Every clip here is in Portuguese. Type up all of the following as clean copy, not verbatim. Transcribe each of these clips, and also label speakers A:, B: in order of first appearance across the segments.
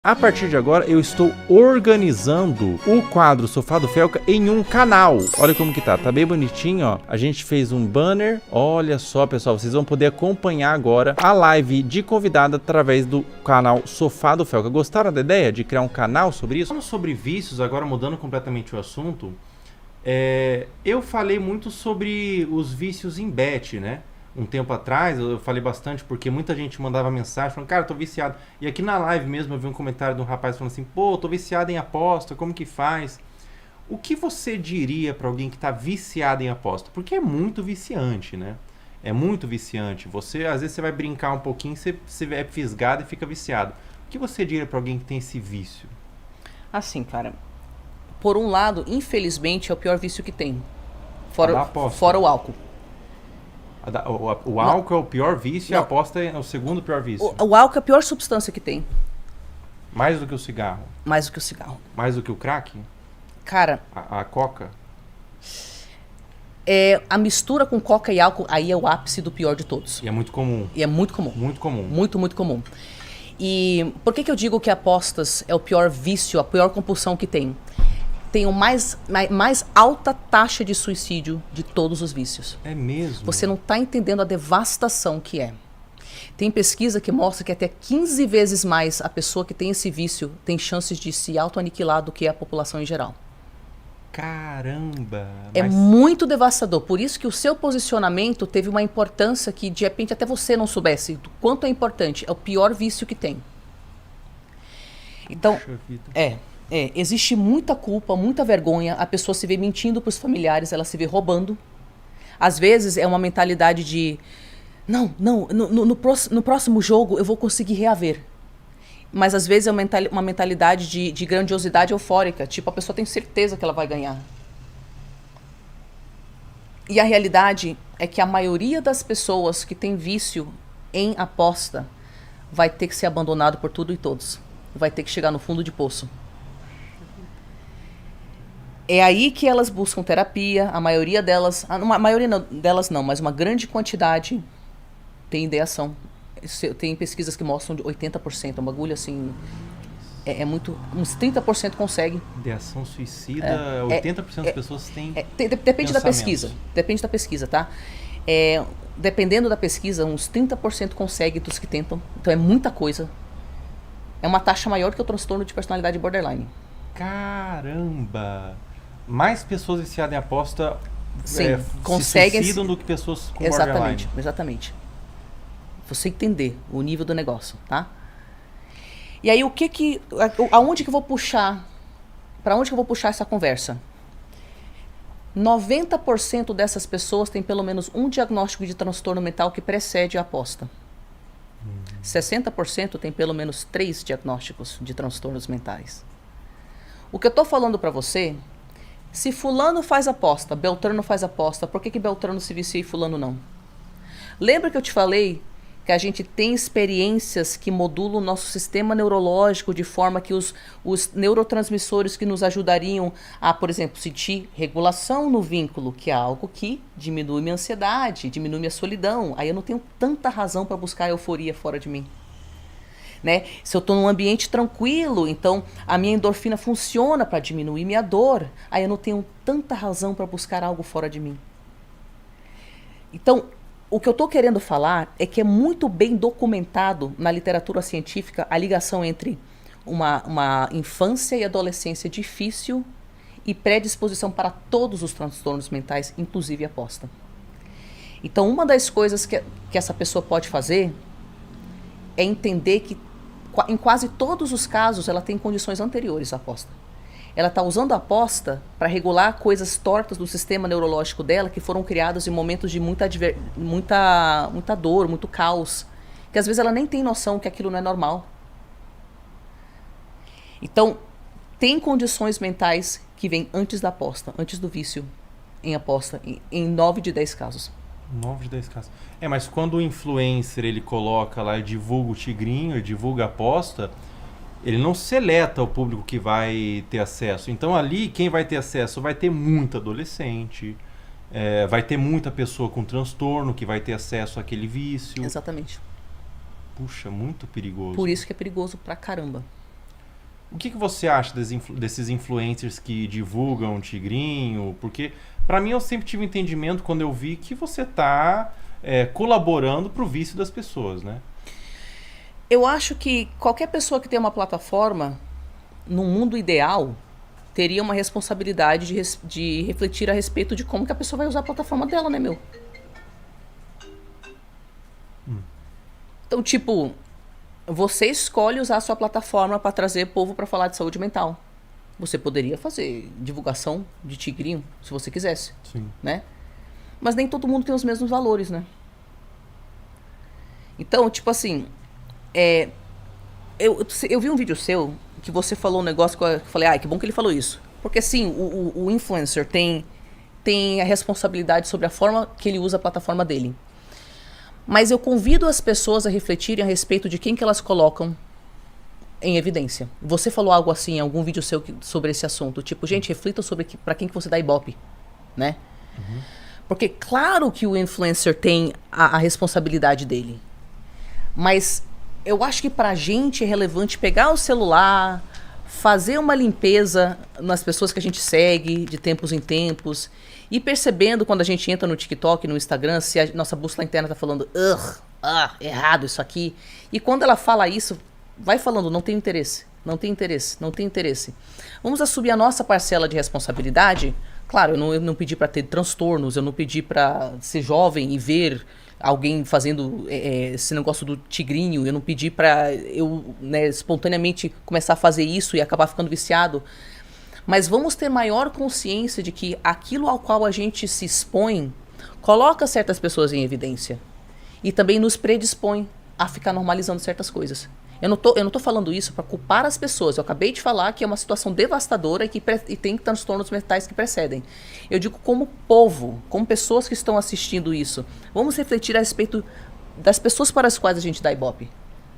A: A partir de agora, eu estou organizando o quadro Sofá do Felca em um canal. Olha como que tá bem bonitinho, ó. A gente fez um banner. Olha só, pessoal, vocês vão poder acompanhar agora a live de convidada através do canal Sofá do Felca. Gostaram da ideia de criar um canal sobre isso? Falando sobre vícios, agora mudando completamente o assunto, eu falei muito sobre os vícios em bet, né? Um tempo atrás eu falei bastante porque muita gente mandava mensagem falando, cara, eu tô viciado. E aqui na live mesmo eu vi um comentário de um rapaz falando assim, pô, tô viciado em aposta, como que faz? O que você diria para alguém que tá viciado em aposta? Porque é muito viciante, né? É muito viciante. Você, às vezes você vai brincar um pouquinho, você é fisgado e fica viciado. O que você diria para alguém que tem esse vício?
B: Assim, cara, por um lado, infelizmente, é o pior vício que tem. Fora o álcool.
A: O álcool é o pior vício e a aposta é o segundo pior vício.
B: O álcool é a pior substância que tem.
A: Mais do que o cigarro?
B: Mais do que o cigarro.
A: Mais do que o crack?
B: Cara...
A: A coca?
B: A mistura com coca e álcool, aí é o ápice do pior de todos.
A: E é muito comum.
B: Muito comum. Muito comum. E por que eu digo que apostas é o pior vício, a pior compulsão que tem? Tem a mais alta taxa de suicídio de todos os vícios.
A: É mesmo?
B: Você não está entendendo a devastação que é. Tem pesquisa que mostra que até 15 vezes mais a pessoa que tem esse vício tem chances de se auto-aniquilar do que a população em geral.
A: Caramba!
B: É muito devastador. Por isso que o seu posicionamento teve uma importância que de repente até você não soubesse do quanto é importante. É o pior vício que tem. Então, existe muita culpa, muita vergonha, a pessoa se vê mentindo para os familiares, ela se vê roubando. Às vezes é uma mentalidade de, no próximo jogo eu vou conseguir reaver. Mas às vezes é uma mentalidade de grandiosidade eufórica, tipo, a pessoa tem certeza que ela vai ganhar. E a realidade é que a maioria das pessoas que tem vício em aposta vai ter que ser abandonado por tudo e todos. Vai ter que chegar no fundo de poço. É aí que elas buscam terapia, a maioria delas, mas uma grande quantidade tem ideação. Tem pesquisas que mostram de 80%, é um bagulho assim, uns 30% consegue.
A: Ideação suicida, 80% das pessoas têm
B: depende da pesquisa, tá? Dependendo da pesquisa, uns 30% consegue dos que tentam, então é muita coisa. É uma taxa maior que o transtorno de personalidade borderline.
A: Caramba! Mais pessoas viciadas em aposta
B: conseguem
A: se suicidam do que pessoas com borderline.
B: Exatamente. Você entender o nível do negócio, tá? E aí aonde que eu vou puxar? Para onde que eu vou puxar essa conversa? 90% dessas pessoas têm pelo menos um diagnóstico de transtorno mental que precede a aposta. 60% tem pelo menos 3 diagnósticos de transtornos mentais. O que eu tô falando para você, se fulano faz aposta, Beltrano faz aposta, por que Beltrano se vicia e fulano não? Lembra que eu te falei que a gente tem experiências que modulam o nosso sistema neurológico de forma que os neurotransmissores que nos ajudariam a, por exemplo, sentir regulação no vínculo, que é algo que diminui minha ansiedade, diminui minha solidão. Aí eu não tenho tanta razão para buscar euforia fora de mim. Né? Se eu estou num ambiente tranquilo, então a minha endorfina funciona para diminuir minha dor. Aí eu não tenho tanta razão para buscar algo fora de mim. Então, o que eu estou querendo falar é que é muito bem documentado na literatura científica a ligação entre uma infância e adolescência difícil e predisposição para todos os transtornos mentais, inclusive a aposta. Então, uma das coisas que essa pessoa pode fazer é entender que em quase todos os casos ela tem condições anteriores à aposta. Ela está usando a aposta para regular coisas tortas do sistema neurológico dela que foram criadas em momentos de muita dor, muito caos, que às vezes ela nem tem noção que aquilo não é normal. Então, tem condições mentais que vêm antes da aposta, antes do vício em aposta, em 9 de 10 casos.
A: 9 de 10 casos. Mas quando o influencer ele coloca lá e divulga o tigrinho, divulga a aposta, ele não seleta o público que vai ter acesso. Então ali, quem vai ter acesso? Vai ter muito adolescente, vai ter muita pessoa com transtorno que vai ter acesso àquele vício.
B: Exatamente.
A: Puxa, muito perigoso.
B: Por isso que é perigoso pra caramba.
A: O que você acha desses influencers que divulgam tigrinho? Porque, pra mim, eu sempre tive entendimento quando eu vi que você tá colaborando pro vício das pessoas, né?
B: Eu acho que qualquer pessoa que tem uma plataforma, no mundo ideal, teria uma responsabilidade de refletir a respeito de como que a pessoa vai usar a plataforma dela, né, meu? Então, tipo, você escolhe usar a sua plataforma para trazer povo para falar de saúde mental. Você poderia fazer divulgação de tigrinho, se você quisesse,
A: Sim.
B: né? Mas nem todo mundo tem os mesmos valores, né? Então, tipo assim, eu vi um vídeo seu que você falou um negócio que eu falei, que bom que ele falou isso. Porque sim, o influencer tem a responsabilidade sobre a forma que ele usa a plataforma dele. Mas eu convido as pessoas a refletirem a respeito de quem que elas colocam em evidência. Você falou algo assim em algum vídeo seu sobre esse assunto. Tipo, gente, reflita sobre para quem que você dá ibope, né? Uhum. Porque claro que o influencer tem a responsabilidade dele. Mas eu acho que pra gente é relevante pegar o celular, fazer uma limpeza nas pessoas que a gente segue de tempos em tempos, e percebendo quando a gente entra no TikTok, no Instagram, se a nossa bússola interna tá falando errado isso aqui. E quando ela fala isso, vai falando, não tem interesse, não tem interesse, não tem interesse. Vamos assumir a nossa parcela de responsabilidade. Claro, eu não pedi para ter transtornos, eu não pedi para ser jovem e ver alguém fazendo esse negócio do tigrinho, eu não pedi para eu, né, espontaneamente começar a fazer isso e acabar ficando viciado. Mas vamos ter maior consciência de que aquilo ao qual a gente se expõe coloca certas pessoas em evidência. E também nos predispõe a ficar normalizando certas coisas. Eu não tô falando isso para culpar as pessoas. Eu acabei de falar que é uma situação devastadora e tem transtornos mentais que precedem. Eu digo como povo, como pessoas que estão assistindo isso. Vamos refletir a respeito das pessoas para as quais a gente dá ibope.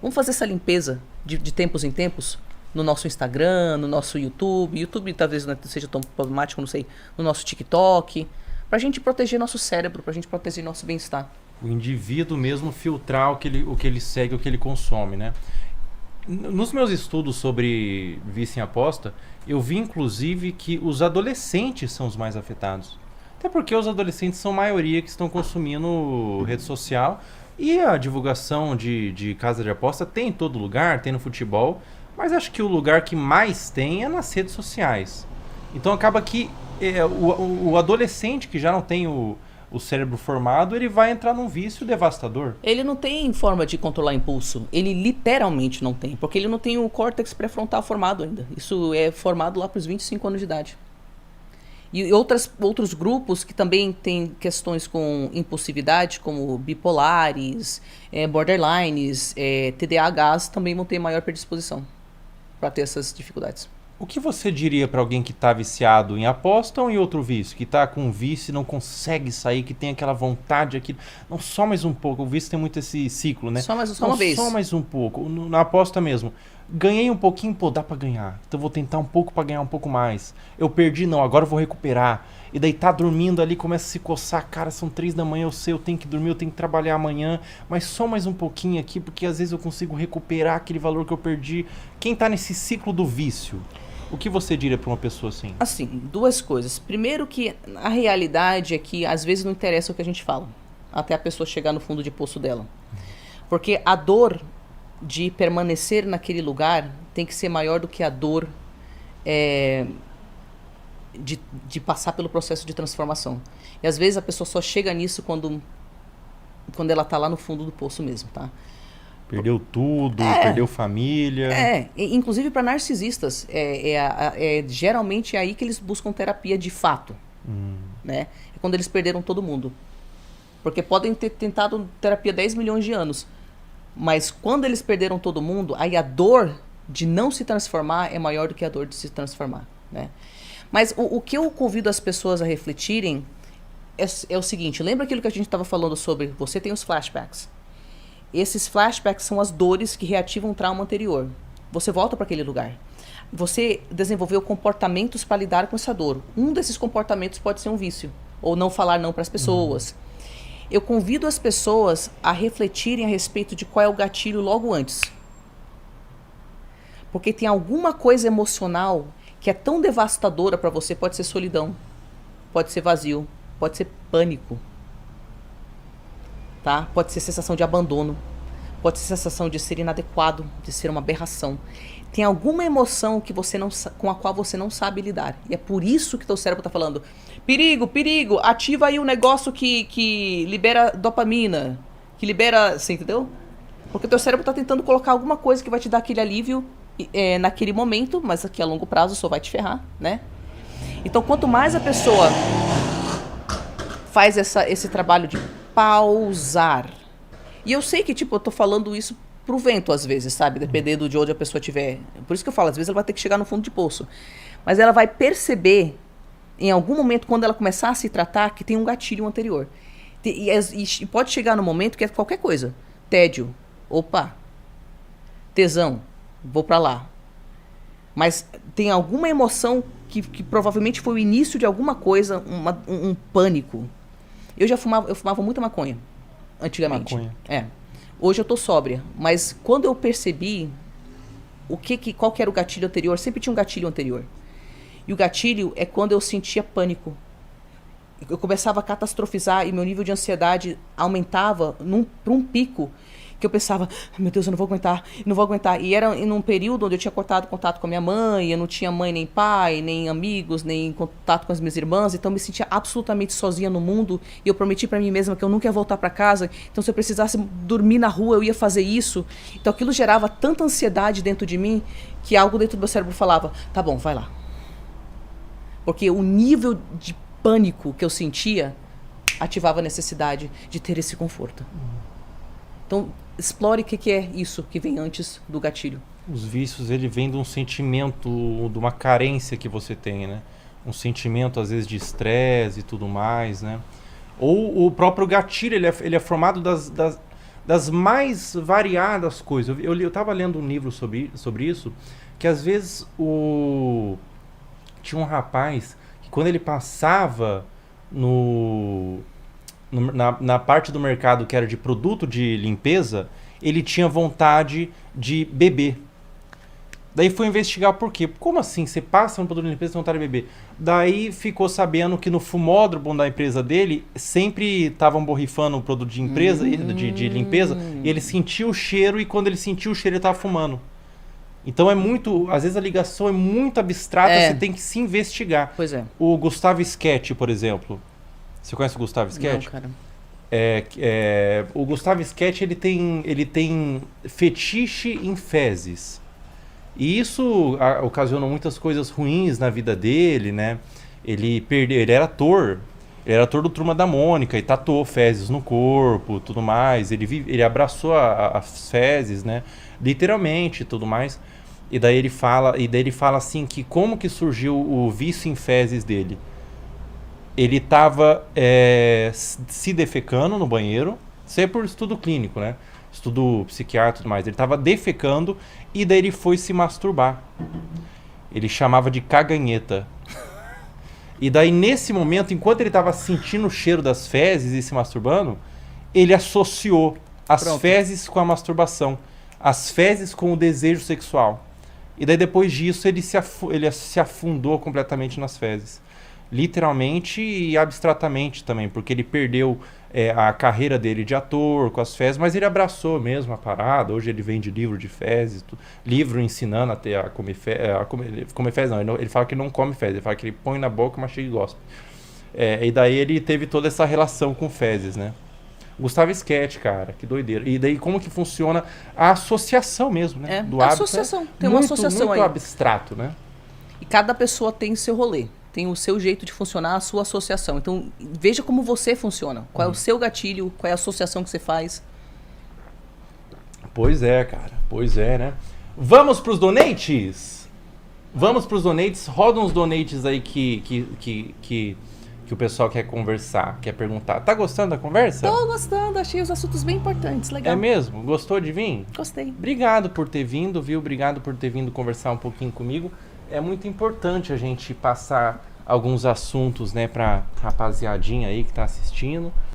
B: Vamos fazer essa limpeza de tempos em tempos no nosso Instagram, no nosso YouTube. YouTube talvez não seja tão problemático, não sei. No nosso TikTok. Pra gente proteger nosso cérebro, pra gente proteger nosso bem-estar.
A: O indivíduo mesmo filtrar o que ele segue, o que ele consome, né? Nos meus estudos sobre vício em aposta, eu vi inclusive que os adolescentes são os mais afetados. Até porque os adolescentes são a maioria que estão consumindo rede social e a divulgação de casa de aposta tem em todo lugar, tem no futebol, mas acho que o lugar que mais tem é nas redes sociais. Então acaba que o adolescente que já não tem o cérebro formado, ele vai entrar num vício devastador.
B: Ele não tem forma de controlar impulso. Ele literalmente não tem. Porque ele não tem o córtex pré-frontal formado ainda. Isso é formado lá para os 25 anos de idade. E outros grupos que também têm questões com impulsividade, como bipolares, borderlines, TDAHs, também vão ter maior predisposição para ter essas dificuldades.
A: O que você diria para alguém que está viciado em aposta ou em outro vício? Que está com um vício e não consegue sair, que tem aquela vontade aqui. Não, só mais um pouco. O vício tem muito esse ciclo, né?
B: Só uma vez.
A: Só mais um pouco. Na aposta mesmo. Ganhei um pouquinho, pô, dá para ganhar. Então vou tentar um pouco para ganhar um pouco mais. Eu perdi, não, agora eu vou recuperar. E daí tá dormindo ali, começa a se coçar. Cara, são 3 da manhã, eu sei, eu tenho que dormir, eu tenho que trabalhar amanhã. Mas só mais um pouquinho aqui, porque às vezes eu consigo recuperar aquele valor que eu perdi. Quem tá nesse ciclo do vício? O que você diria para uma pessoa assim?
B: Assim, 2 coisas. Primeiro que a realidade é que às vezes não interessa o que a gente fala, até a pessoa chegar no fundo de poço dela. Porque a dor de permanecer naquele lugar tem que ser maior do que a dor de passar pelo processo de transformação. E às vezes a pessoa só chega nisso quando ela está lá no fundo do poço mesmo, tá?
A: Perdeu tudo, perdeu família.
B: Inclusive para narcisistas, geralmente é aí que eles buscam terapia de fato, né? É quando eles perderam todo mundo. Porque podem ter tentado terapia 10 milhões de anos, mas quando eles perderam todo mundo, aí a dor de não se transformar é maior do que a dor de se transformar, né? Mas o que eu convido as pessoas a refletirem é o seguinte, lembra aquilo que a gente estava falando sobre, você tem os flashbacks. Esses flashbacks são as dores que reativam um trauma anterior. Você volta para aquele lugar. Você desenvolveu comportamentos para lidar com essa dor. Um desses comportamentos pode ser um vício. Ou não falar não para as pessoas. Eu convido as pessoas a refletirem a respeito de qual é o gatilho logo antes. Porque tem alguma coisa emocional que é tão devastadora para você. Pode ser solidão, pode ser vazio, pode ser pânico, tá? Pode ser sensação de abandono, pode ser sensação de ser inadequado, de ser uma aberração. Tem alguma emoção que você não, com a qual você não sabe lidar. E é por isso que teu cérebro tá falando: perigo, perigo, ativa aí o negócio que libera dopamina, que libera, você entendeu? Porque teu cérebro tá tentando colocar alguma coisa que vai te dar aquele alívio naquele momento, mas que a longo prazo só vai te ferrar, né? Então, quanto mais a pessoa faz esse trabalho de pausar, e eu sei que, tipo, eu tô falando isso pro vento às vezes, sabe? Dependendo de onde a pessoa estiver. Por isso que eu falo, às vezes ela vai ter que chegar no fundo de poço. Mas ela vai perceber, em algum momento, quando ela começar a se tratar, que tem um gatilho anterior. E pode chegar no momento que é qualquer coisa. Tédio. Opa. Tesão. Vou pra lá. Mas tem alguma emoção que provavelmente foi o início de alguma coisa, um pânico. Eu fumava muita maconha, antigamente. Maconha. Hoje eu tô sóbria, mas quando eu percebi qual que era o gatilho anterior, sempre tinha um gatilho anterior. E o gatilho é quando eu sentia pânico. Eu começava a catastrofizar e meu nível de ansiedade aumentava para um pico que eu pensava: meu Deus, eu não vou aguentar. E era em um período onde eu tinha cortado contato com a minha mãe, eu não tinha mãe nem pai, nem amigos, nem contato com as minhas irmãs, então eu me sentia absolutamente sozinha no mundo, e eu prometi para mim mesma que eu nunca ia voltar para casa, então se eu precisasse dormir na rua, eu ia fazer isso. Então aquilo gerava tanta ansiedade dentro de mim, que algo dentro do meu cérebro falava: tá bom, vai lá. Porque o nível de pânico que eu sentia ativava a necessidade de ter esse conforto. Então, explore o que é isso que vem antes do gatilho.
A: Os vícios, ele vem de um sentimento, de uma carência que você tem, né? Um sentimento, às vezes, de estresse e tudo mais, né? Ou o próprio gatilho, ele é formado das mais variadas coisas. Eu tava lendo um livro sobre isso, que às vezes tinha um rapaz que quando ele passava na parte do mercado que era de produto de limpeza, ele tinha vontade de beber. Daí foi investigar por quê. Como assim? Você passa no produto de limpeza e tem vontade de beber? Daí ficou sabendo que no fumódromo da empresa dele sempre estavam borrifando o produto de empresa, de limpeza, e ele sentia o cheiro, e quando ele sentia o cheiro ele estava fumando. Então às vezes a ligação é muito abstrata, você tem que se investigar.
B: Pois é.
A: O Gustavo Sketch, por exemplo. Você conhece o Gustavo Sketch?
B: Não, cara.
A: O Gustavo Sketch, ele tem fetiche em fezes. E isso ocasionou muitas coisas ruins na vida dele, né? Ele era ator do Turma da Mônica e tatuou fezes no corpo, tudo mais. Ele abraçou as fezes, né? Literalmente, tudo mais. E daí ele fala assim que como que surgiu o vício em fezes dele. Ele estava se defecando no banheiro, isso é por estudo clínico, né? Estudo psiquiátrico e tudo mais. Ele estava defecando e daí ele foi se masturbar. Ele chamava de caganheta. E daí nesse momento, enquanto ele estava sentindo o cheiro das fezes e se masturbando, ele associou as fezes com a masturbação, as fezes com o desejo sexual. E daí depois disso ele se afundou completamente nas fezes. Literalmente e abstratamente também, porque ele perdeu a carreira dele de ator com as fezes, mas ele abraçou mesmo a parada. Hoje ele vende livro de fezes, livro ensinando até a comer fezes. Não, ele fala que não come fezes, ele fala que ele põe na boca, mastiga e gospe. E daí ele teve toda essa relação com fezes, né? Gustavo Sketch, cara, que doideira. E daí como que funciona a associação mesmo, né? Do hábito.
B: Associação. Tem uma associação
A: muito
B: aí.
A: Abstrato, né?
B: E cada pessoa tem seu rolê. Tem o seu jeito de funcionar, a sua associação. Então, veja como você funciona. Qual é o seu gatilho, qual é a associação que você faz.
A: Pois é, cara. Pois é, né? Vamos pros donates? Vamos pros donates. Roda uns donates aí que o pessoal quer conversar, quer perguntar. Tá gostando da conversa?
B: Tô gostando, achei os assuntos bem importantes, legal.
A: É mesmo? Gostou de vir?
B: Gostei.
A: Obrigado por ter vindo, viu? Obrigado por ter vindo conversar um pouquinho comigo. É muito importante a gente passar alguns assuntos, né, pra rapaziadinha aí que tá assistindo.